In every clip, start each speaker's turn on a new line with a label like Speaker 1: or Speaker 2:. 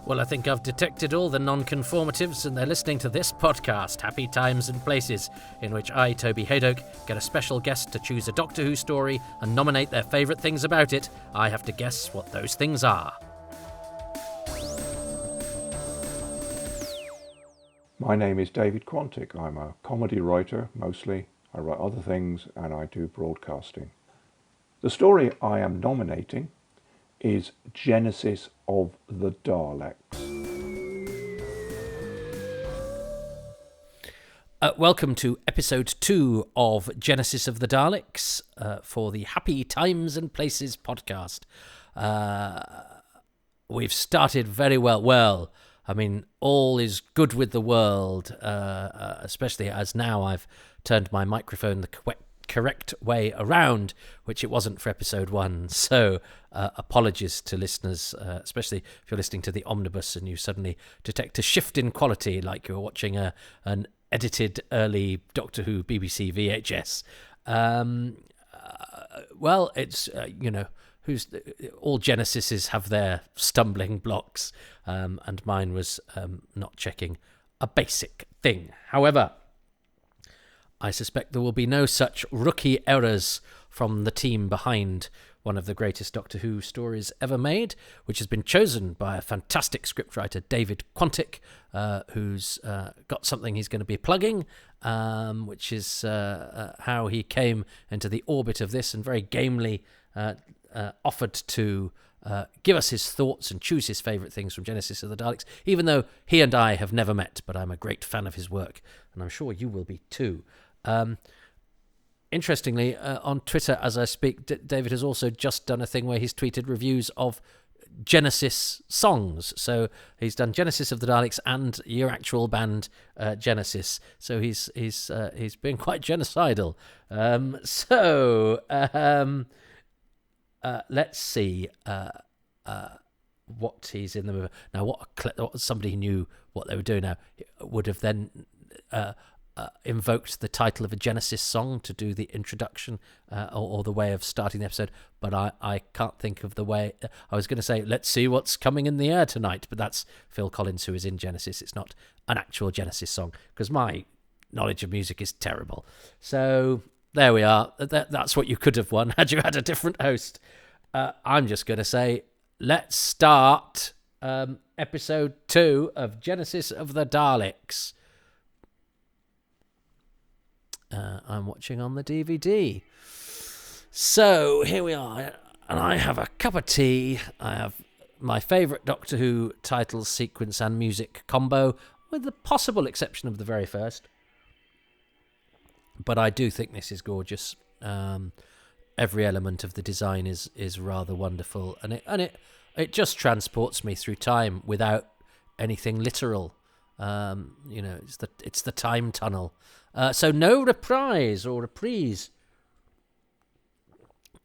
Speaker 1: Well, I think I've detected all the non-conformatives, and they're listening to this podcast, Happy Times and Places, in which I, Toby Hadoke, get a special guest to choose a Doctor Who story and nominate their favourite things about it. I have to guess what those things are.
Speaker 2: My name is David Quantick. I'm a comedy writer, mostly. I write other things, and I do broadcasting. The story I am nominating is Genesis of the Daleks.
Speaker 1: Welcome to episode 2 of Genesis of the Daleks for the Happy Times and Places podcast. We've started very well. I mean, all is good with the world, especially as now I've turned my microphone the correct way around, which it wasn't for episode 1. So apologies to listeners, especially if you're listening to the omnibus and you suddenly detect a shift in quality, like you're watching an edited early Doctor Who BBC VHS. Well, it's, all Genesises have their stumbling blocks, and mine was not checking a basic thing. However, I suspect there will be no such rookie errors from the team behind one of the greatest Doctor Who stories ever made, which has been chosen by a fantastic scriptwriter, David Quantick, who's got something he's going to be plugging, which is how he came into the orbit of this and very gamely offered to give us his thoughts and choose his favourite things from Genesis of the Daleks, even though he and I have never met, but I'm a great fan of his work, and I'm sure you will be too. Interestingly, on Twitter as I speak, David has also just done a thing where he's tweeted reviews of Genesis songs. So he's done Genesis of the Daleks and your actual band Genesis. So he's been quite genocidal. Let's see what he's in the movie now. What somebody who knew what they were doing now would have then invoked the title of a Genesis song to do the introduction or the way of starting the episode, but I can't think of the way. I was going to say, let's see what's coming in the air tonight, but that's Phil Collins, who is in Genesis. It's not an actual Genesis song, because my knowledge of music is terrible. So there we are. That's what you could have won had you had a different host. I'm just going to say, let's start episode 2 of Genesis of the Daleks. I'm watching on the DVD. So here we are, and I have a cup of tea. I have my favourite Doctor Who title sequence and music combo, with the possible exception of the very first. But I do think this is gorgeous. Every element of the design is rather wonderful, and it just transports me through time without anything literal. It's the time tunnel. So no reprise. We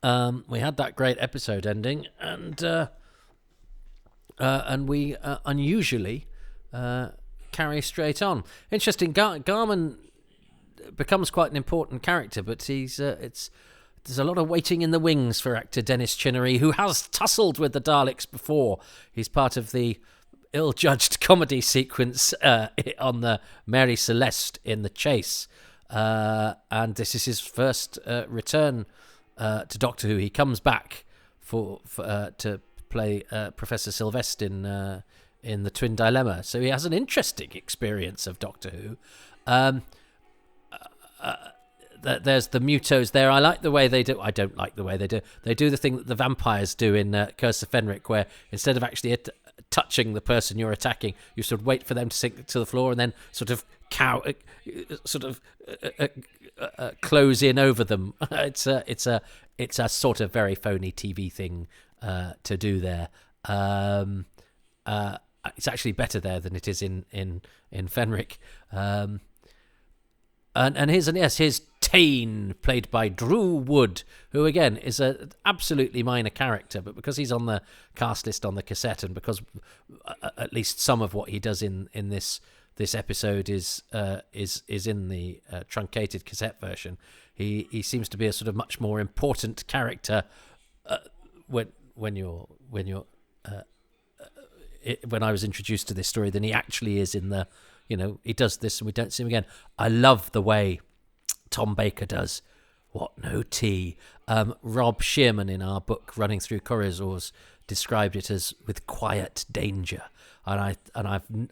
Speaker 1: had that great episode ending, and we unusually carry straight on. Interesting. Garman becomes quite an important character, but there's a lot of waiting in the wings for actor Dennis Chinnery, who has tussled with the Daleks before. He's part of the ill-judged comedy sequence on the Mary Celeste in The Chase, and this is his first return to Doctor Who. He comes back to play Professor Sylvester in the Twin Dilemma, so he has an interesting experience of Doctor Who. There's the Mutos there. I like the way they do. I don't like the way they do. They do the thing that the vampires do in Curse of Fenric, where instead of actually touching the person you're attacking, you sort of wait for them to sink to the floor and then sort of close in over them. It's a sort of very phony TV thing to do there. It's actually better there than it is in Fenric. And here's Tane, played by Drew Wood, who again is an absolutely minor character, but because he's on the cast list on the cassette, and because at least some of what he does in this episode is in the truncated cassette version, he seems to be a sort of much more important character when you're when I was introduced to this story than he actually is in the, he does this and we don't see him again. I love the way Tom Baker does What No Tea. Rob Shearman in our book Running Through Corridors described it as with quiet danger, and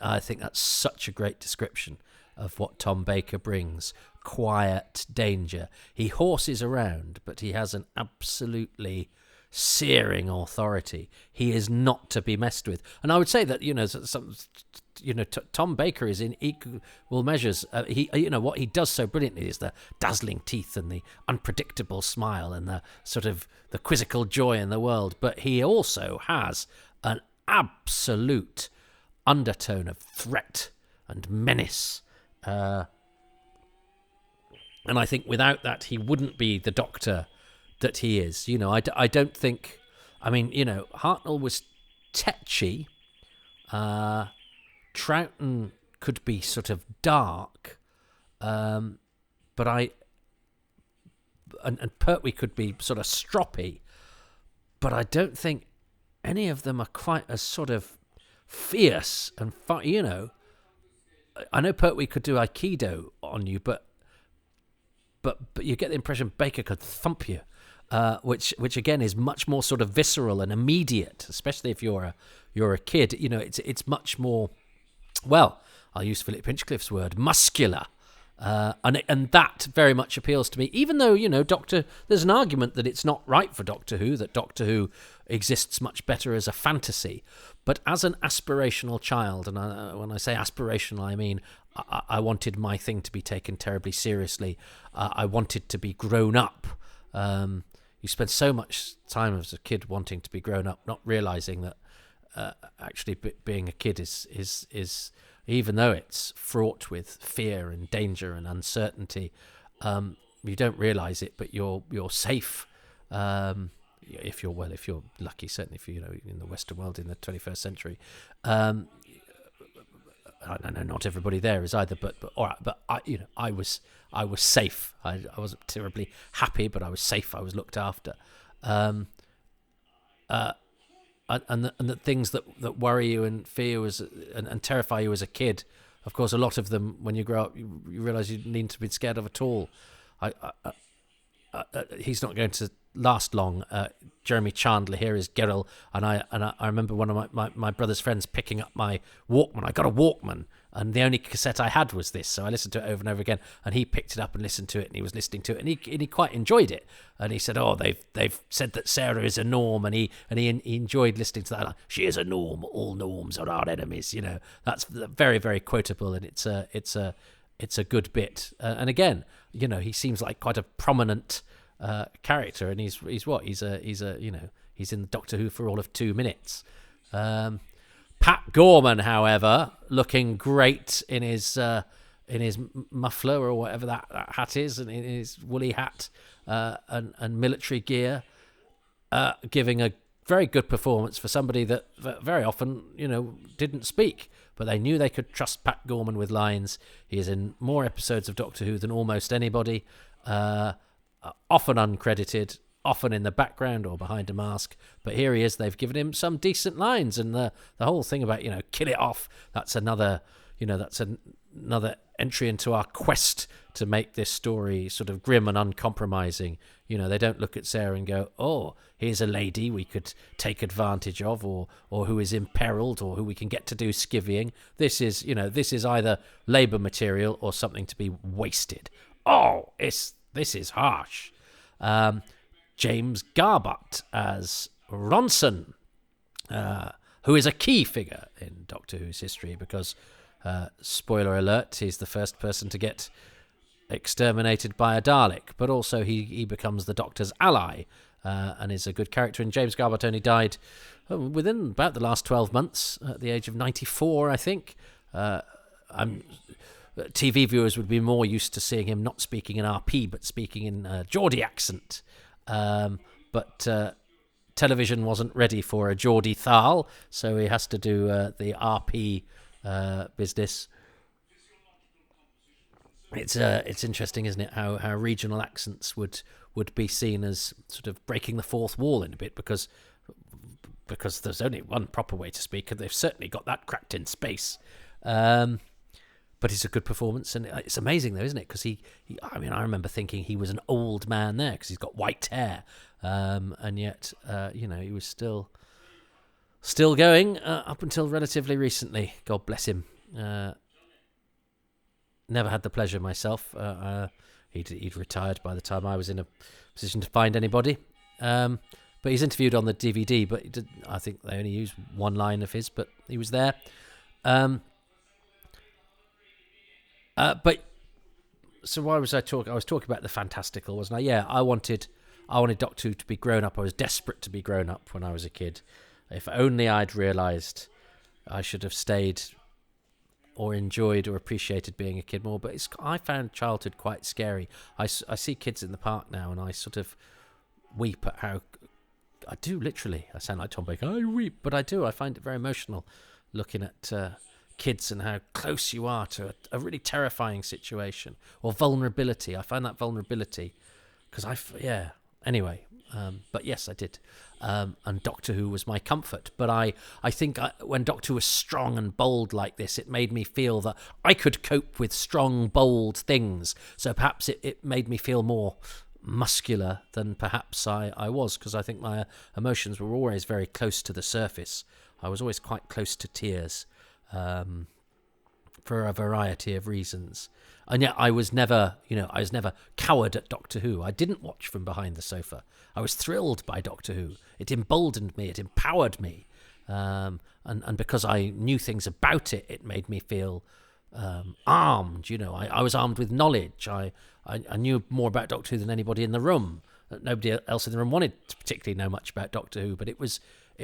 Speaker 1: I think that's such a great description of what Tom Baker brings. Quiet danger. He horses around, but he has an absolutely searing authority. He is not to be messed with. And I would say that Tom Baker is in equal measures. What he does so brilliantly is the dazzling teeth and the unpredictable smile and the sort of the quizzical joy in the world. But he also has an absolute undertone of threat and menace. And I think without that, he wouldn't be the Doctor that he is. I don't think... I mean, Hartnell was tetchy. Troughton could be sort of dark. And Pertwee could be sort of stroppy. But I don't think any of them are quite as sort of fierce and I know Pertwee could do Aikido on you, but you get the impression Baker could thump you, which again is much more sort of visceral and immediate, especially if you're a kid. It's much more, well, I'll use Philip Hinchcliffe's word, muscular. And that very much appeals to me, even though, there's an argument that it's not right for Doctor Who, that Doctor Who exists much better as a fantasy. But as an aspirational child, and when I say aspirational, I mean I wanted my thing to be taken terribly seriously. I wanted to be grown up. You spend so much time as a kid wanting to be grown up, not realising that actually being a kid is even though it's fraught with fear and danger and uncertainty, you don't realise it, but you're safe. If you're lucky, certainly if you're in the Western world in the 21st century. I know not everybody there is either, but I was safe. I wasn't terribly happy, but I was safe. I was looked after. And the things that worry you and fear you and terrify you as a kid, of course, a lot of them when you grow up, you realise you need to be scared of at all. He's not going to last long. Jeremy Chandler here is Geralt, and I remember one of my brother's friends picking up my Walkman. I got a Walkman, and the only cassette I had was this, so I listened to it over and over again. And he picked it up and listened to it, and he was listening to it, and he quite enjoyed it. And he said, "Oh, they've said that Sarah is a norm," and he enjoyed listening to that. She is a norm. All norms are our enemies. That's very, very quotable, and it's a good bit. And again, he seems like quite a prominent character, and he's in the Doctor Who for all of 2 minutes. Pat Gorman, however, looking great in his muffler or whatever that hat is, and in his woolly hat and military gear, giving a very good performance for somebody that very often didn't speak, but they knew they could trust Pat Gorman with lines. He is in more episodes of Doctor Who than almost anybody. Often uncredited, often in the background or behind a mask, but here he is. They've given him some decent lines, and the whole thing about kill it off, that's another entry into our quest to make this story sort of grim and uncompromising. They don't look at Sarah and go, "Oh, here's a lady we could take advantage of, or who is imperiled, or who we can get to do skivvying." This is either labour material or something to be wasted. Oh, this is harsh. James Garbutt as Ronson, who is a key figure in Doctor Who's history because, spoiler alert, he's the first person to get exterminated by a Dalek, but also he becomes the Doctor's ally and is a good character. And James Garbutt only died within about the last 12 months at the age of 94, I think. TV viewers would be more used to seeing him not speaking in RP but speaking in Geordie accent. But television wasn't ready for a Geordie Thal, so he has to do the RP business. It's interesting, isn't it, how regional accents would be seen as sort of breaking the fourth wall in a bit, because because there's only one proper way to speak, and they've certainly got that cracked in space. But it's a good performance, and it's amazing though, isn't it? Because I remember thinking he was an old man there because he's got white hair, and yet he was still going up until relatively recently. God bless him. Never had the pleasure myself. He'd retired by the time I was in a position to find anybody. But he's interviewed on the DVD, but I think they only used one line of his, but he was there. But so why was I talking? I was talking about the fantastical, wasn't I? Yeah, I wanted Doctor Who to be grown up. I was desperate to be grown up when I was a kid. If only I'd realised I should have stayed or enjoyed or appreciated being a kid more. But I found childhood quite scary. I see kids in the park now, and I sort of weep at how... I do, literally. I sound like Tom Baker. I weep, but I do. I find it very emotional looking at kids and how close you are to a really terrifying situation. Or vulnerability. I find that vulnerability because anyway. But yes, I did. And Doctor Who was my comfort. But I think when Doctor Who was strong and bold like this, it made me feel that I could cope with strong, bold things. So perhaps it made me feel more muscular than perhaps I was, because I think my emotions were always very close to the surface. I was always quite close to tears for a variety of reasons. And yet I was never coward at Doctor Who. I didn't watch from behind the sofa. I was thrilled by Doctor Who. It emboldened me. It empowered me. And because I knew things about it, it made me feel armed. I was armed with knowledge. I knew more about Doctor Who than anybody in the room. Nobody else in the room wanted to particularly know much about Doctor Who, but it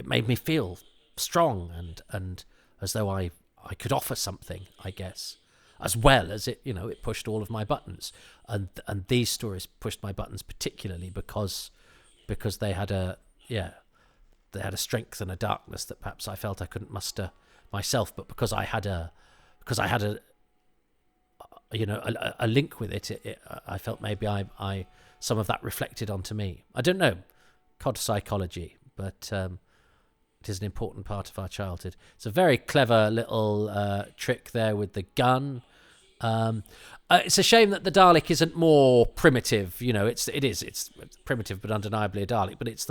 Speaker 1: made me feel strong and as though I could offer something, I guess. As well as it pushed all of my buttons, and these stories pushed my buttons particularly because they had a strength and a darkness that perhaps I felt I couldn't muster myself, but because I had a link with it, I felt maybe I some of that reflected onto me. I don't know, cod psychology, but it is an important part of our childhood. It's a very clever little trick there with the gun. It's a shame that the Dalek isn't more primitive. It's primitive but undeniably a Dalek, but it's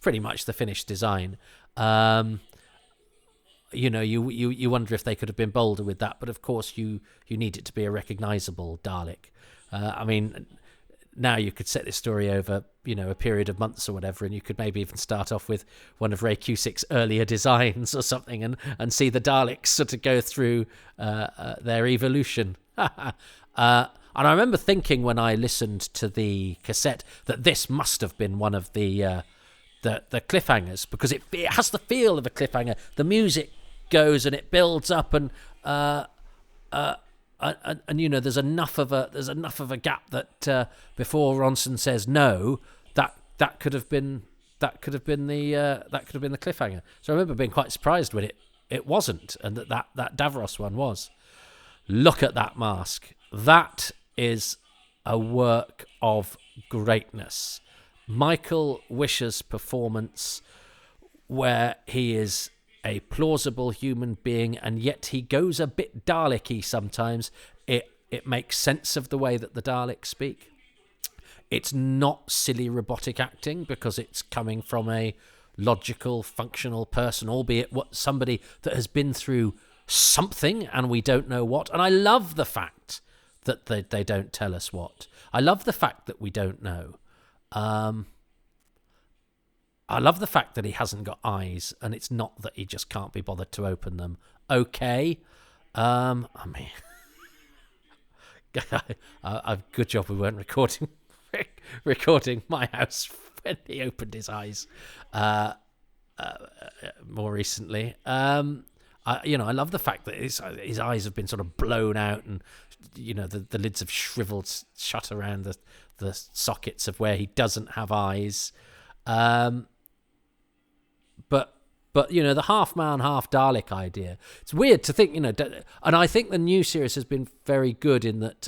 Speaker 1: pretty much the finished design. You wonder if they could have been bolder with that, but of course you need it to be a recognisable Dalek. Now you could set this story over, a period of months or whatever, and you could maybe even start off with one of Ray Cusick's earlier designs or something, and see the Daleks sort of go through their evolution. And I remember thinking when I listened to the cassette that this must have been one of the cliffhangers, because it has the feel of a cliffhanger. The music goes and it builds up, and there's enough of a gap that before Ronson says no, that could have been the cliffhanger. So I remember being quite surprised when it wasn't, and that Davros one was. Look at that mask. That is a work of greatness. Michael Wisher's performance, where he is a plausible human being, and yet he goes a bit Dalek-y sometimes. It makes sense of the way that the Daleks speak. It's not silly robotic acting, because it's coming from a logical, functional person, albeit somebody that has been through something, and we don't know what. And I love the fact that they don't tell us what. I love the fact that we don't know. I love the fact that he hasn't got eyes, and it's not that he just can't be bothered to open them. Okay. Good job we weren't recording My House when he opened his eyes more recently. I love the fact that his eyes have been sort of blown out, and the lids have shriveled shut around the sockets of where he doesn't have eyes. But the half man, half Dalek idea. It's weird to think, and I think the new series has been very good in that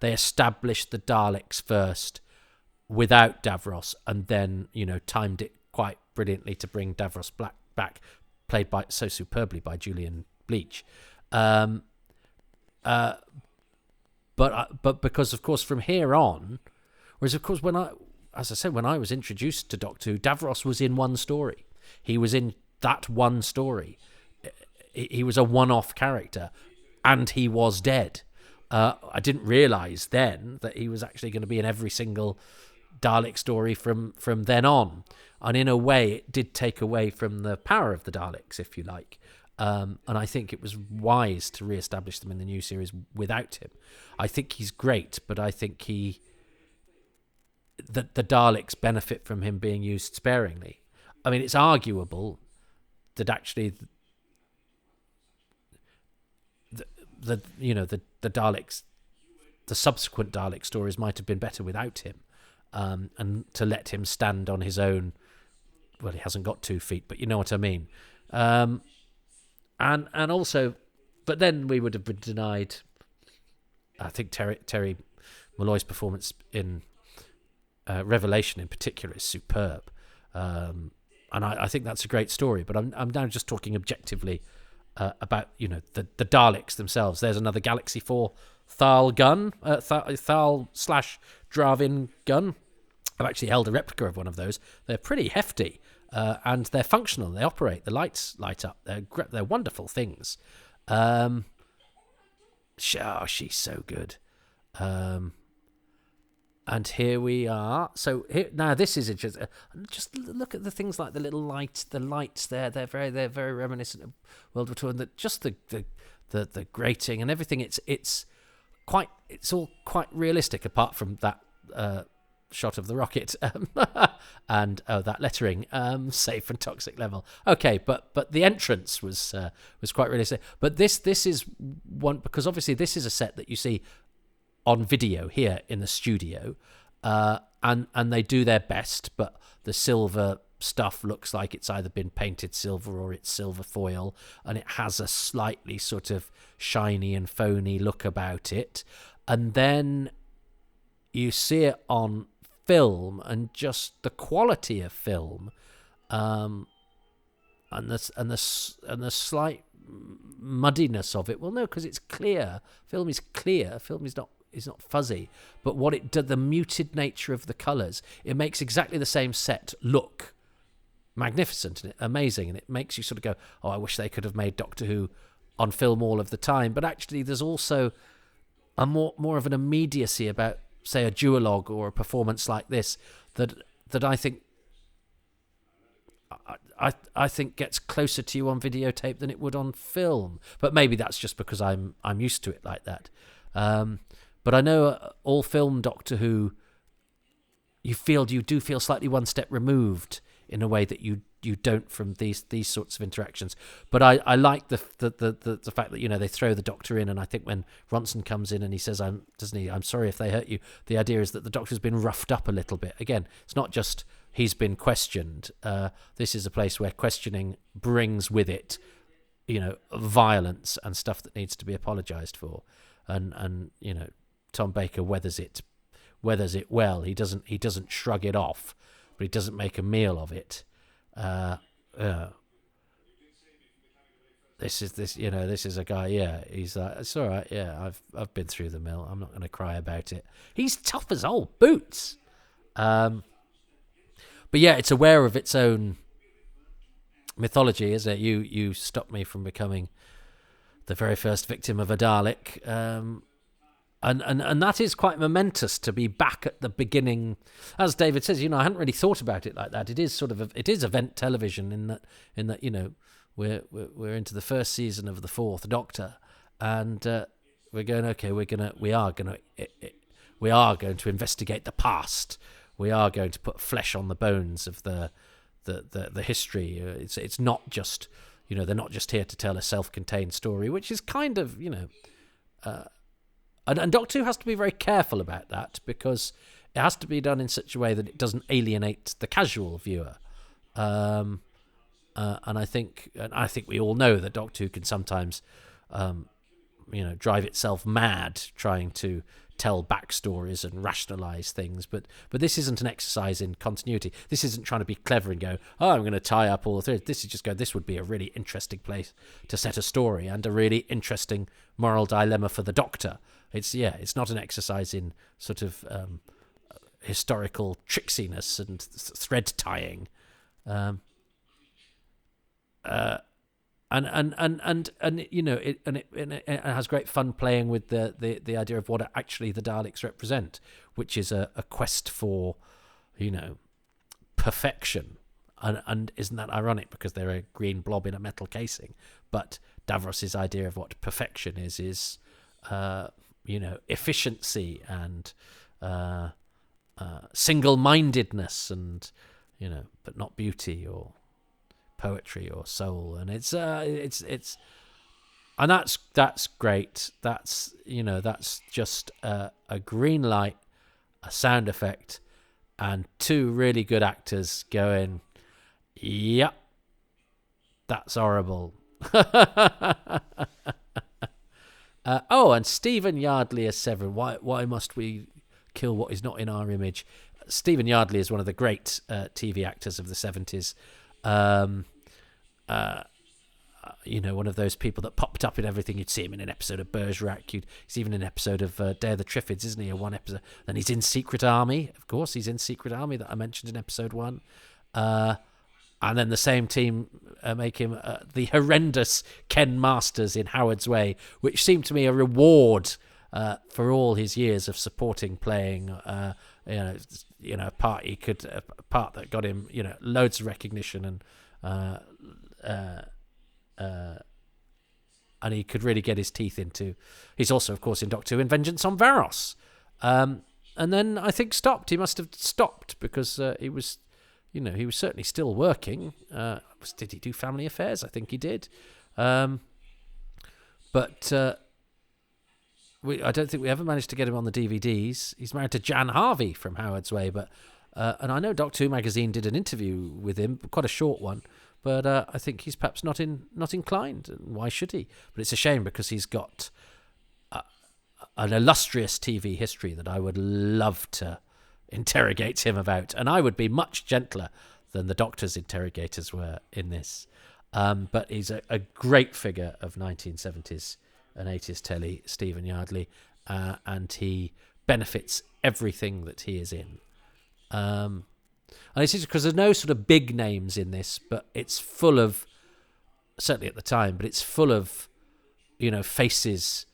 Speaker 1: they established the Daleks first without Davros, and then timed it quite brilliantly to bring Davros back, played by so superbly by Julian Bleach. But because of course from here on, whereas of course when I was introduced to Doctor Who, Davros was in one story. He was in that one story. He was a one-off character, and he was dead. I didn't realise then that he was actually going to be in every single Dalek story from then on. And in a way, it did take away from the power of the Daleks, if you like. And I think it was wise to re-establish them in the new series without him. I think he's great, but I think the Daleks benefit from him being used sparingly. I mean, it's arguable that actually the Daleks, the subsequent Dalek stories might have been better without him, and to let him stand on his own. Well, he hasn't got 2 feet, but you know what I mean. And also, but then we would have been denied. I think Terry Malloy's performance in Revelation, in particular, is superb, and I think that's a great story. But I'm now just talking objectively about the Daleks themselves. There's another Galaxy 4 Thal gun, Thal/Dravin gun. I've actually held a replica of one of those. They're pretty hefty, and they're functional. They operate. The lights light up. They're wonderful things. She's so good. And here we are. So now this is just look at the things like the little lights. The lights there. They're very reminiscent of World War II, and just the grating and everything. It's all quite realistic, apart from that shot of the rocket and that lettering, safe and toxic level. Okay, but the entrance was quite realistic. But this is one, because obviously this is a set that you see on video here in the studio, and they do their best, but the silver stuff looks like it's either been painted silver or it's silver foil, and it has a slightly sort of shiny and phony look about it. And then you see it on film, and just the quality of film, and the slight muddiness of it. Well, no, because it's clear. Film is clear. Film is not fuzzy. But what it did, the muted nature of the colours, it makes exactly the same set look magnificent and amazing, and it makes you sort of go, oh, I wish they could have made Doctor Who on film all of the time. But actually, there's also a more of an immediacy about, say, a duologue or a performance like this that I think gets closer to you on videotape than it would on film. But maybe that's just because I'm used to it like that. But I know all film Doctor Who, you do feel slightly one step removed in a way that you don't from these sorts of interactions. But I like the fact that they throw the Doctor in, and I think when Ronson comes in and he says, I'm sorry if they hurt you, the idea is that the Doctor's been roughed up a little bit. Again, it's not just he's been questioned. This is a place where questioning brings with it, violence and stuff that needs to be apologised for, and Tom Baker weathers it well. He doesn't shrug it off, but he doesn't make a meal of it. This is a guy. Yeah, he's like, it's all right. Yeah, I've been through the mill. I'm not going to cry about it. He's tough as old boots. But yeah, it's aware of its own mythology, isn't it? You stopped me from becoming the very first victim of a Dalek. And that is quite momentous to be back at the beginning. As David says, I hadn't really thought about it like that. It is it is event television in that we're into the first season of the Fourth Doctor, and we're going, okay, we are going to investigate the past. We are going to put flesh on the bones of the history. It's not just they're not just here to tell a self-contained story, which is kind of And Doctor Who has to be very careful about that, because it has to be done in such a way that it doesn't alienate the casual viewer. And I think we all know that Doctor Who can sometimes, drive itself mad trying to tell backstories and rationalize things, but this isn't an exercise in continuity. This isn't trying to be clever and go, oh, I'm going to tie up all the threads. This is just this would be a really interesting place to set a story and a really interesting moral dilemma for the Doctor. It's not an exercise in sort of historical tricksiness and thread tying. And it has great fun playing with the idea of what actually the Daleks represent, which is a quest for, perfection. And isn't that ironic, because they're a green blob in a metal casing? But Davros's idea of what perfection is efficiency and single-mindedness, and but not beauty or poetry or soul. And it's and that's great. That's just a green light, a sound effect, and two really good actors going, yep, that's horrible. And Stephen Yardley as Severin. Why must we kill what is not in our image? Stephen Yardley is one of the great TV actors of the 70s. One of those people that popped up in everything. You'd see him in an episode of Bergerac. He's even in an episode of Day of the Triffids, isn't he? One episode. Then he's in Secret Army. Of course, he's in Secret Army that I mentioned in episode 1. And then the same team make him the horrendous Ken Masters in Howard's Way, which seemed to me a reward for all his years of supporting playing. A part that got him loads of recognition, and he could really get his teeth into. He's also, of course, in Doctor Who in Vengeance on Varos, and then I think stopped. He must have stopped because he was. He was certainly still working. Did he do Family Affairs? I think he did. But I don't think we ever managed to get him on the DVDs. He's married to Jan Harvey from Howard's Way. And I know Doctor Who magazine did an interview with him, quite a short one. But I think he's perhaps not inclined. And why should he? But it's a shame, because he's got an illustrious TV history that I would love to interrogate him about, and I would be much gentler than the Doctor's interrogators were in this. But he's a great figure of 1970s and 80s telly, Stephen Yardley, and he benefits everything that he is in. And it's because there's no sort of big names in this, but it's full of, certainly at the time, but it's full of faces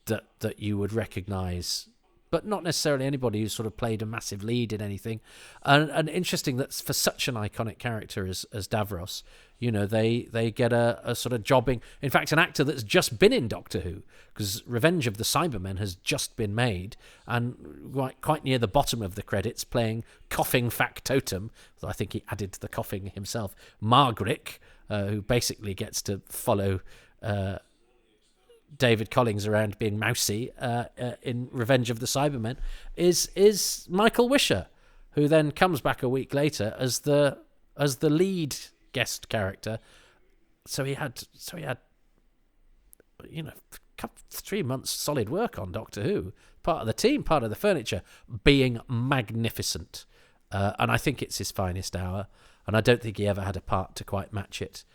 Speaker 1: that you would recognise, but not necessarily anybody who's sort of played a massive lead in anything. And interesting that for such an iconic character as Davros, they get a sort of jobbing. In fact, an actor that's just been in Doctor Who, because Revenge of the Cybermen has just been made, and quite near the bottom of the credits, playing coughing factotum, though I think he added the coughing himself, Margaret, who basically gets to follow David Collins around being mousy in Revenge of the Cybermen, is Michael Wisher, who then comes back a week later as the lead guest character. So he had 3 months solid work on Doctor Who, part of the team, part of the furniture, being magnificent. And I think it's his finest hour, and I don't think he ever had a part to quite match it.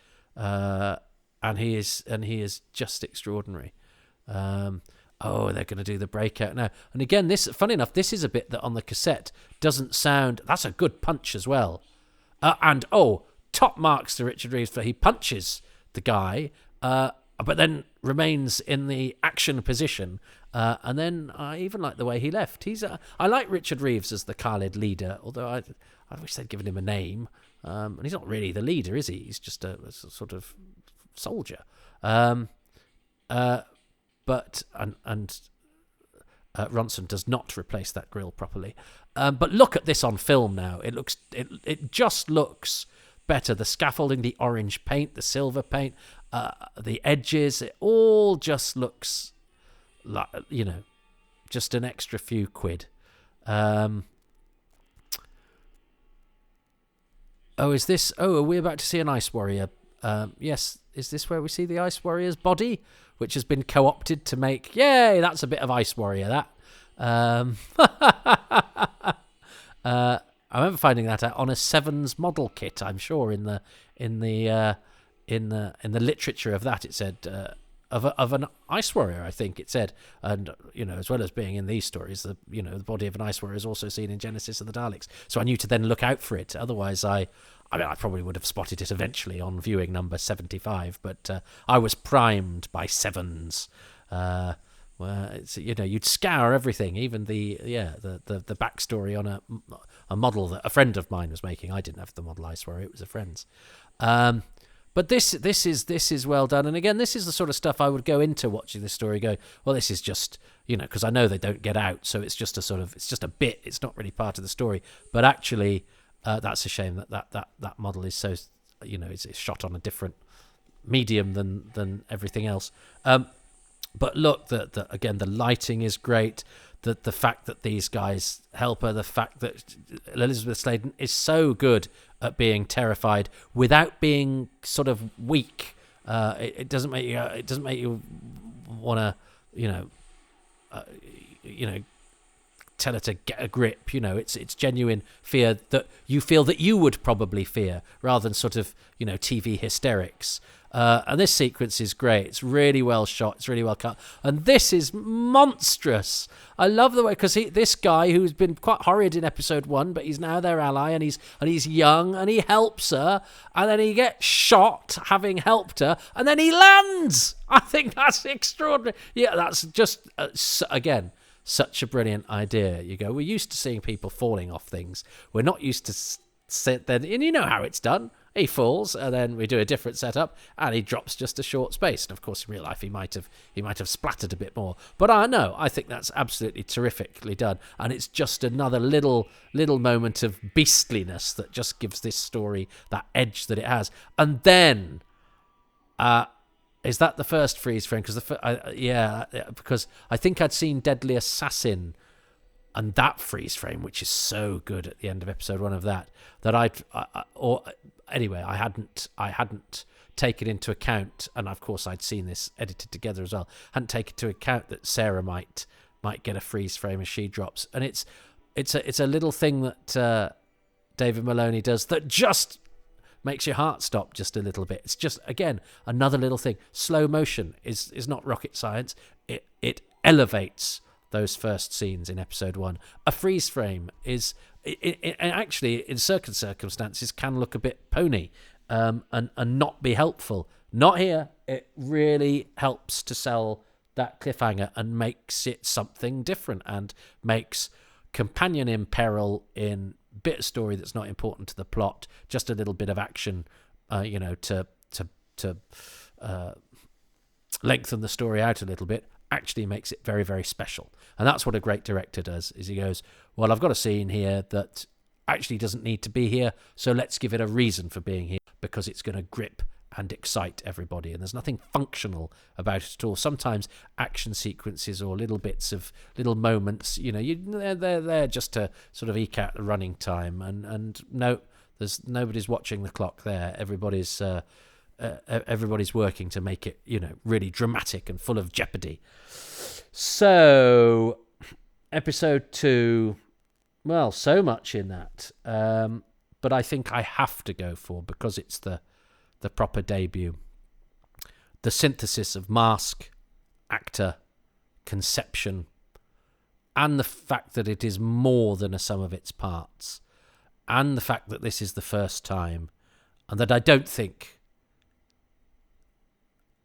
Speaker 1: And he is just extraordinary. They're going to do the breakout now. And again, funny enough, this is a bit that on the cassette doesn't sound. That's a good punch as well. Top marks to Richard Reeves for he punches the guy, but then remains in the action position. And then I even like the way he left. I like Richard Reeves as the Khalid leader, although I wish they'd given him a name. And he's not really the leader, is he? He's just a sort of soldier. But Ronson does not replace that grill properly. But look at this on film now. It just looks better. The scaffolding, the orange paint, the silver paint, the edges, it all just looks like, just an extra few quid. Is this? Are we about to see an Ice Warrior? Yes. Is this where we see the Ice Warrior's body, which has been co-opted to make? Yay! That's a bit of Ice Warrior. I remember finding that out on a Sevens model kit. I'm sure in the literature of that it said of an ice warrior. I think it said, and as well as being in these stories, the body of an ice warrior is also seen in Genesis of the Daleks. So I knew to then look out for it. Otherwise, I probably would have spotted it eventually on viewing number 75. But I was primed by Sevens. Where it's you'd scour everything, even the backstory on a model that a friend of mine was making. I didn't have the model ice warrior; it was a friend's. But this is well done, and again, this is the sort of stuff I would go into watching this story. Go, well, this is just because I know they don't get out, so it's just a bit. It's not really part of the story, but actually, that's a shame that model is so it's shot on a different medium than everything else. But look, again, the lighting is great. The fact that these guys help her, the fact that Elizabeth Sladen is so good at being terrified without being sort of weak. It doesn't make you want to tell her to get a grip. It's genuine fear that you feel that you would probably fear, rather than sort of TV hysterics. And this sequence is great. It's really well shot. It's really well cut. And this is monstrous. I love the way, because this guy who's been quite horrid in episode 1, but he's now their ally, and he's young, and he helps her, and then he gets shot having helped her, and then he lands. I think that's extraordinary. Yeah, that's just again such a brilliant idea. We're used to seeing people falling off things. We're not used to sit there, and you know how it's done. He falls, and then we do a different setup, and he drops just a short space. And of course, in real life, he might have splattered a bit more. But I think that's absolutely terrifically done, and it's just another little moment of beastliness that just gives this story that edge that it has. And then, is that the first freeze frame? Because I think I'd seen Deadly Assassin. And that freeze frame, which is so good at the end of episode 1 of that I hadn't taken into account, and of course I'd seen this edited together as well. Hadn't taken into account that Sarah might get a freeze frame as she drops, and it's a little thing that David Maloney does that just makes your heart stop just a little bit. It's just, again, another little thing. Slow motion is not rocket science. It elevates those first scenes in episode 1. A freeze frame is actually in certain circumstances can look a bit pony and not be helpful. Not here. It really helps to sell that cliffhanger and makes it something different, and makes companion in peril in bit of story that's not important to the plot, just a little bit of action to lengthen the story out a little bit, actually makes it very, very special. And that's what a great director does, is he goes, well, I've got a scene here that actually doesn't need to be here, so let's give it a reason for being here, because it's going to grip and excite everybody. And there's nothing functional about it at all. Sometimes action sequences or little bits of little moments, they're there just to sort of eke out the running time. And no, nobody's watching the clock there. Everybody's working to make it, really dramatic and full of jeopardy. So, episode 2, well, so much in that. But I think I have to go for, because it's the proper debut, the synthesis of mask, actor, conception, and the fact that it is more than a sum of its parts, and the fact that this is the first time, and that I don't think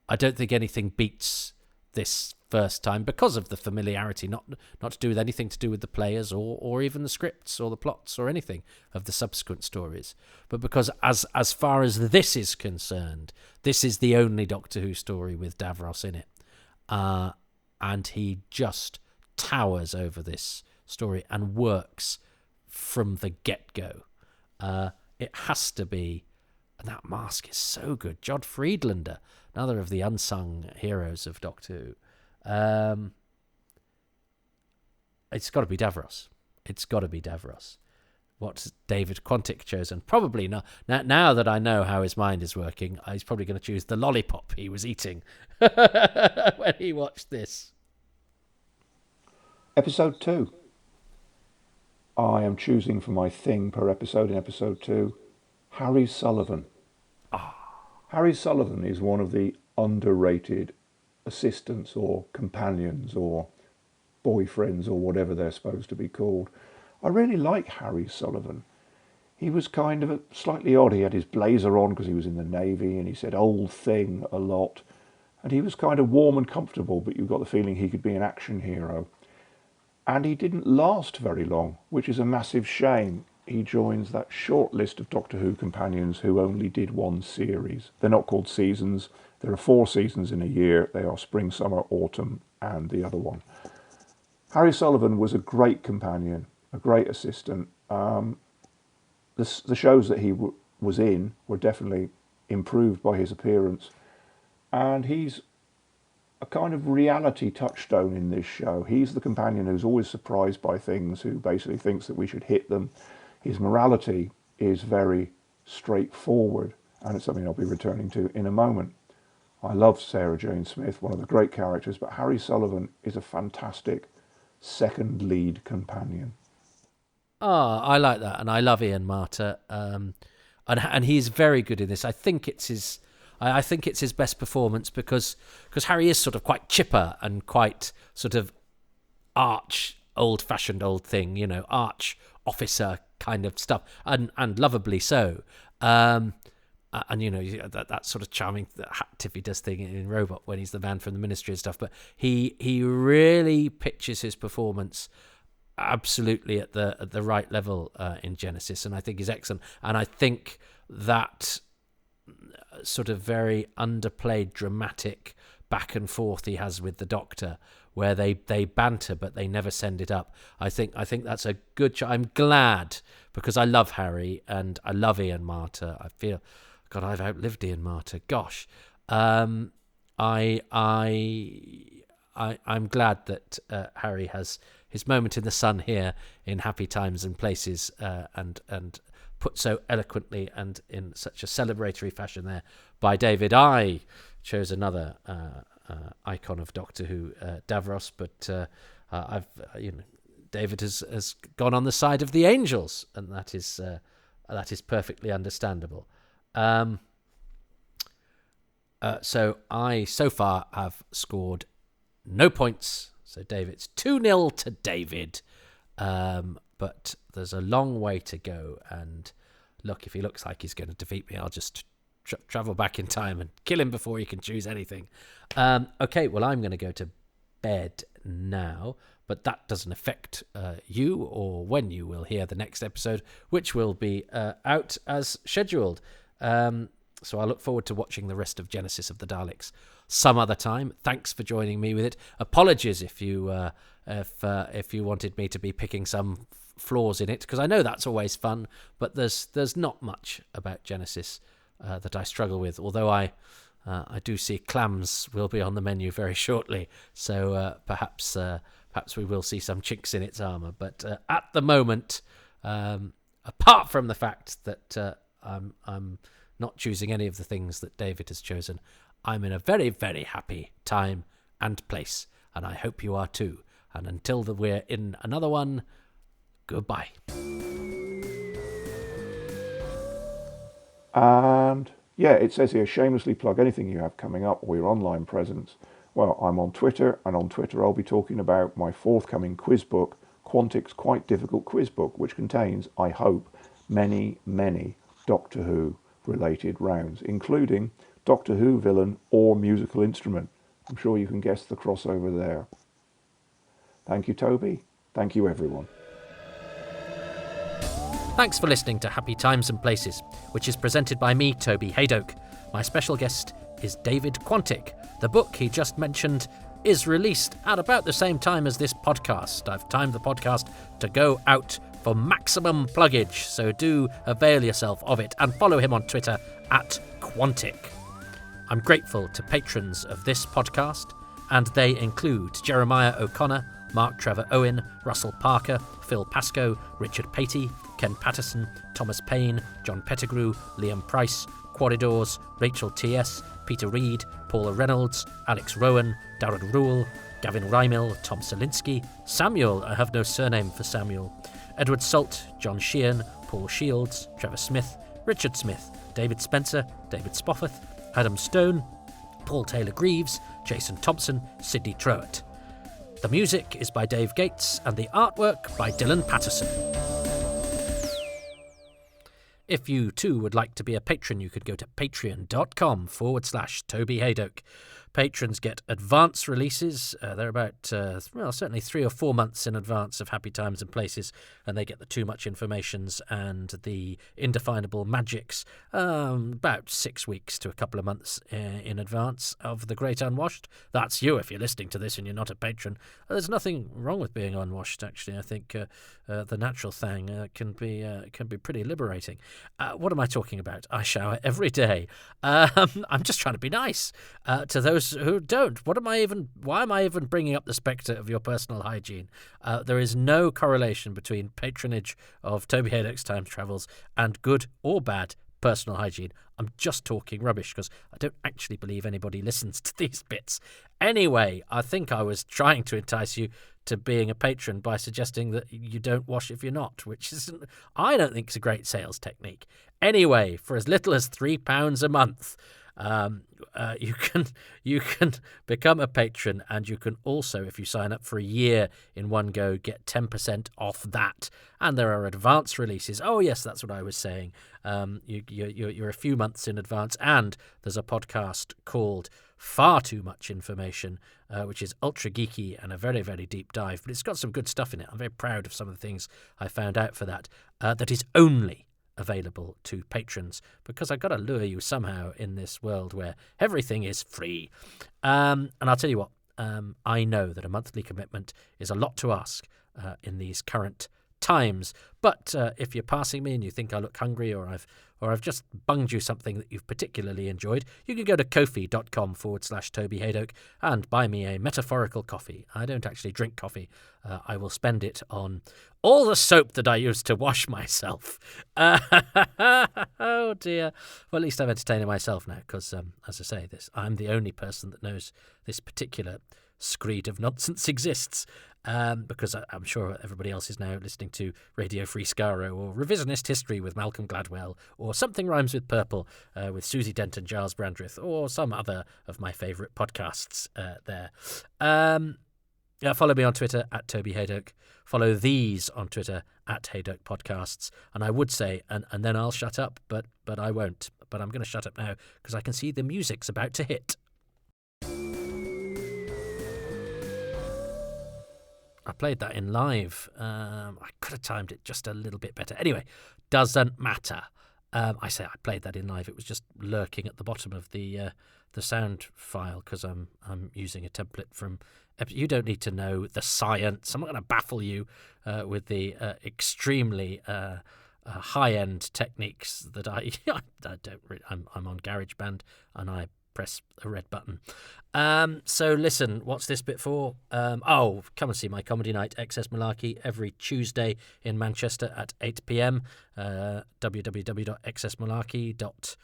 Speaker 1: anything beats this first time, because of the familiarity, not to do with anything to do with the players or even the scripts or the plots or anything of the subsequent stories, but because as far as this is concerned, this is the only Doctor Who story with Davros in it, and he just towers over this story and works from the get-go. It has to be, and that mask is so good. Jod Friedlander, another of the unsung heroes of Doctor Who. It's got to be Davros. It's got to be Davros. What's David Quantick chosen? Probably not. Now that I know how his mind is working, he's probably going to choose the lollipop he was eating when he watched this.
Speaker 2: Episode 2. I am choosing for my thing per episode in episode 2, Harry Sullivan. Harry Sullivan is one of the underrated assistants or companions or boyfriends or whatever they're supposed to be called. I really like Harry Sullivan. He was kind of slightly odd. He had his blazer on because he was in the Navy, and he said old thing a lot. And he was kind of warm and comfortable, but you got the feeling he could be an action hero. And he didn't last very long, which is a massive shame. He joins that short list of Doctor Who companions who only did one series. They're not called seasons. There are 4 seasons in a year. They are spring, summer, autumn, and the other one. Harry Sullivan was a great companion, a great assistant. The shows that he was in were definitely improved by his appearance. And he's a kind of reality touchstone in this show. He's the companion who's always surprised by things, who basically thinks that we should hit them. His morality is very straightforward, and it's something I'll be returning to in a moment. I love Sarah Jane Smith, one of the great characters, but Harry Sullivan is a fantastic second lead companion.
Speaker 1: I like that, and I love Ian Marter, and he's very good in this. I think it's his best performance because Harry is sort of quite chipper and quite sort of arch old-fashioned old thing, arch officer kind of stuff, and lovably so. And that sort of charming hat tip he does thing in Robot when he's the man from the Ministry and stuff. But he really pitches his performance absolutely at the right level in Genesis, and I think he's excellent. And I think that sort of very underplayed dramatic back and forth he has with the Doctor, where they banter but they never send it up. I think that's a good I'm glad, because I love Harry and I love Ian Marter. I feel, God, I've outlived Ian Marter. Gosh, I'm glad that Harry has his moment in the sun here in Happy Times and Places, and put so eloquently and in such a celebratory fashion there by David. I chose another icon of Doctor Who, Davros, but David has gone on the side of the angels, and that is perfectly understandable. So I so far have scored no points. So David's 2-0 to David. But there's a long way to go. And look, if he looks like he's going to defeat me, I'll just travel back in time and kill him before he can choose anything. Okay, well, I'm going to go to bed now. But that doesn't affect you or when you will hear the next episode, which will be out as scheduled. So I look forward to watching the rest of Genesis of the Daleks some other time. Thanks for joining me with it. Apologies if you wanted me to be picking some flaws in it, because I know that's always fun, but there's not much about Genesis that I struggle with, although I do see clams will be on the menu very shortly, so perhaps we will see some chinks in its armour. But at the moment, apart from the fact that I'm not choosing any of the things that David has chosen, I'm in a very, very happy time and place, and I hope you are too. And until we're in another one, goodbye.
Speaker 2: And yeah, it says here, shamelessly plug anything you have coming up or your online presence. Well, I'm on Twitter, and on Twitter I'll be talking about my forthcoming quiz book, Quantick's Quite Difficult Quiz Book, which contains, I hope, many, many Doctor Who related rounds, including Doctor Who villain or musical instrument. I'm sure you can guess the crossover there. Thank you, Toby. Thank you, everyone.
Speaker 1: Thanks for listening to Happy Times and Places, which is presented by me, Toby Hadoke. My special guest is David Quantick. The book he just mentioned is released at about the same time as this podcast. I've timed the podcast to go out for maximum pluggage, so do avail yourself of it and follow him on Twitter at Quantick. I'm grateful to patrons of this podcast, and they include Jeremiah O'Connor, Mark Trevor Owen, Russell Parker, Phil Pascoe, Richard Patey, Ken Patterson, Thomas Payne, John Pettigrew, Liam Price, Quarridors, Rachel T.S., Peter Reed, Paula Reynolds, Alex Rowan, Darren Rule, Gavin Rymil, Tom Selinsky, Samuel, I have no surname for Samuel, Edward Salt, John Sheehan, Paul Shields, Trevor Smith, Richard Smith, David Spencer, David Spofford, Adam Stone, Paul Taylor-Greaves, Jason Thompson, Sidney Trowett. The music is by Dave Gates and the artwork by Dylan Patterson. If you too would like to be a patron, you could go to patreon.com/Toby Hadoke. Patrons get advance releases. They're about, certainly 3 or 4 months in advance of Happy Times and Places, and they get the Too Much Informations and the Indefinable Magics about 6 weeks to a couple of months in advance of The Great Unwashed. That's you if you're listening to this and you're not a patron. There's nothing wrong with being unwashed, actually. I think the natural thing can be pretty liberating. What am I talking about? I shower every day. I'm just trying to be nice to those who don't. Why am I even bringing up the spectre of your personal hygiene? There is no correlation between patronage of Toby Hadoke's Time Travels and good or bad personal hygiene. I'm just talking rubbish because I don't actually believe anybody listens to these bits. Anyway, I think I was trying to entice you to being a patron by suggesting that you don't wash if you're not, which isn't, I don't think is a great sales technique. Anyway, for as little as £3 a month, you can become a patron, and you can also, if you sign up for a year in one go, get 10% off that. And there are advance releases. Oh yes, that's what I was saying. You're a few months in advance, and there's a podcast called Far Too Much Information, which is ultra geeky and a very, very deep dive, but it's got some good stuff in it. I'm very proud of some of the things I found out for that. That is only available to patrons, because I've got to lure you somehow in this world where everything is free. And I'll tell you what, I know that a monthly commitment is a lot to ask in these current times, but if you're passing me and you think I look hungry, or I've just bunged you something that you've particularly enjoyed, you can go to ko-fi.com/Toby Hadoke and buy me a metaphorical coffee. I don't actually drink coffee. I will spend it on all the soap that I use to wash myself. Oh dear. Well, at least I'm entertaining myself now, because, as I say, I'm the only person that knows this particular screed of nonsense exists, because I'm sure everybody else is now listening to Radio Free Skaro, or Revisionist History with Malcolm Gladwell, or Something Rhymes with Purple with Susie Dent and Giles Brandreth, or some other of my favourite podcasts there. Follow me on Twitter at Toby Hadoke. Follow these on Twitter at Hadoke Podcasts. And I would say, and then I'll shut up, but I won't. But I'm going to shut up now because I can see the music's about to hit. I played that in live. I could have timed it just a little bit better. Anyway, doesn't matter. I say I played that in live. It was just lurking at the bottom of the sound file because I'm using a template from. You don't need to know the science. I'm not going to baffle you with the extremely high-end techniques that I don't. I'm on GarageBand and I press a red button. So listen, what's this bit for? Come and see my comedy night, Excess Malarkey, every Tuesday in Manchester at 8 p.m. www.excessmalarkey.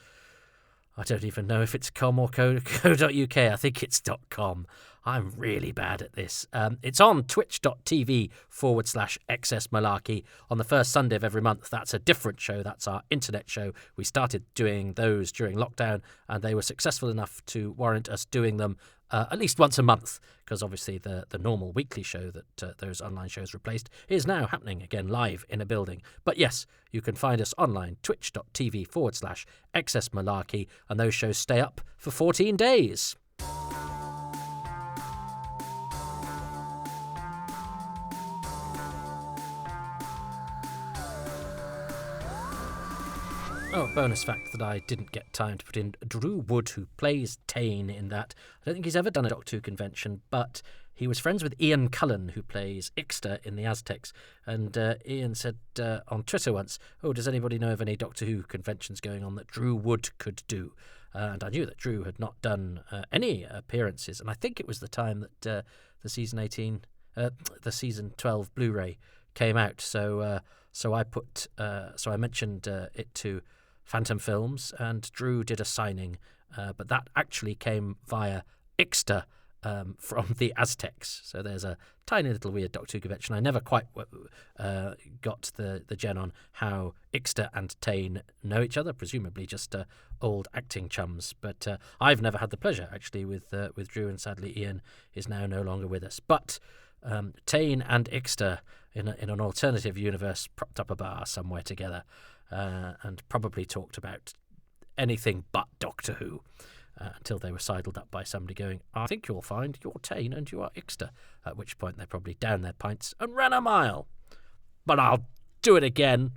Speaker 1: I don't even know if it's com or co.uk. I think it's .com. I'm really bad at this. It's on twitch.tv/Excess Malarkey on the first Sunday of every month. That's a different show. That's our internet show. We started doing those during lockdown, and they were successful enough to warrant us doing them at least once a month, because obviously the normal weekly show that those online shows replaced is now happening again live in a building. But yes, you can find us online, twitch.tv/Excess Malarkey, and those shows stay up for 14 days. Oh, bonus fact that I didn't get time to put in. Drew Wood, who plays Tane in that, I don't think he's ever done a Doctor Who convention, but he was friends with Ian Cullen, who plays Ixter in the Aztecs. And Ian said on Twitter once, does anybody know of any Doctor Who conventions going on that Drew Wood could do? And I knew that Drew had not done any appearances. And I think it was the time that the season 12 Blu-ray came out. So I mentioned it to Phantom Films, and Drew did a signing, but that actually came via Ixter from the Aztecs. So there's a tiny little weird Doctor Who convention. I never quite got the gen on how Ixter and Tane know each other, presumably just old acting chums. But I've never had the pleasure, actually, with Drew, and sadly Ian is now no longer with us. But Tane and Ixter in an alternative universe propped up a bar somewhere together and probably talked about anything but Doctor Who. Until they were sidled up by somebody going, I think you'll find you're Tane and you are Ixter. At which point they probably downed their pints and ran a mile. But I'll do it again.